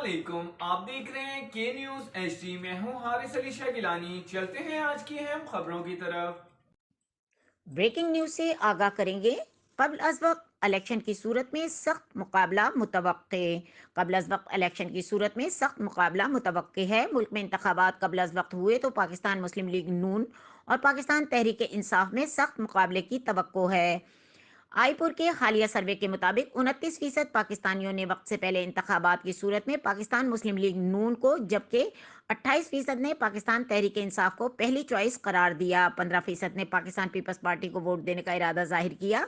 علیکم، آپ دیکھ رہے ہیں کے نیوز ایچ ڈی۔ میں ہوں حارث علی شاہ گیلانی۔ چلتے ہیں آج کی اہم خبروں کی طرف۔ بریکنگ نیوز سے آگاہ کریں گے۔ قبل از وقت الیکشن کی صورت میں سخت مقابلہ متوقع۔ قبل از وقت الیکشن کی صورت میں سخت مقابلہ متوقع ہے۔ ملک میں انتخابات قبل از وقت ہوئے تو پاکستان مسلم لیگ نون اور پاکستان تحریک انصاف میں سخت مقابلے کی توقع ہے۔ آئی پور کے حالیہ سروے کے مطابق 29% پاکستانیوں نے وقت سے پہلے انتخابات کی صورت میں پاکستان مسلم لیگ نون کو، جبکہ 28% نے پاکستان تحریک انصاف کو پہلی چوائس قرار دیا۔ 15% نے پاکستان پیپلز پارٹی کو ووٹ دینے کا ارادہ ظاہر کیا۔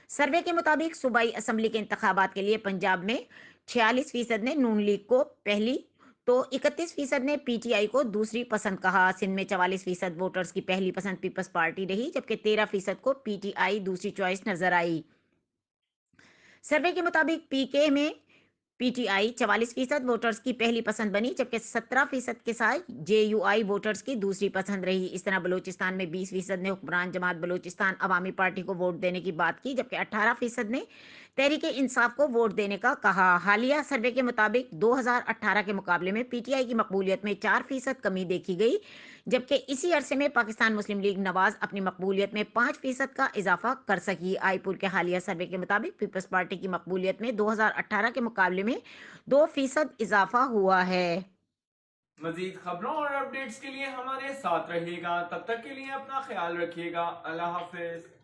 سروے کے مطابق صوبائی اسمبلی کے انتخابات کے لیے پنجاب میں 46% نے نون لیگ کو پہلی تو 31% نے پی ٹی آئی کو دوسری پسند کہا۔ سندھ میں 44% ووٹرز کی پہلی پسند پیپلز پارٹی رہی، جبکہ 13% کو پی ٹی آئی دوسری چوائس نظر آئی۔ سروے کے مطابق پی کے میں پی ٹی آئی 44% ووٹرز کی پہلی پسند بنی، جبکہ 17% کے ساتھ جے یو آئی ووٹرز کی دوسری پسند رہی۔ اس طرح بلوچستان میں 20% نے حکمران جماعت بلوچستان عوامی پارٹی کو ووٹ دینے کی بات کی، جبکہ 18% نے تحریک انصاف کو ووٹ دینے کا کہا۔ حالیہ سروے کے مطابق 2018 کے مقابلے میں پی ٹی آئی کی مقبولیت میں 4% کمی دیکھی گئی، جبکہ اسی عرصے میں پاکستان مسلم لیگ نواز اپنی مقبولیت میں 5% کا اضافہ کر سکی۔ آئی پور کے حالیہ سروے کے مطابق پیپلز پارٹی کی مقبولیت میں 2018 کے مقابلے میں 2% اضافہ ہوا ہے۔ مزید خبروں اور اپڈیٹس کے لیے ہمارے ساتھ رہیے گا۔ تب تک کے لیے اپنا خیال رکھیے گا۔ اللہ حافظ۔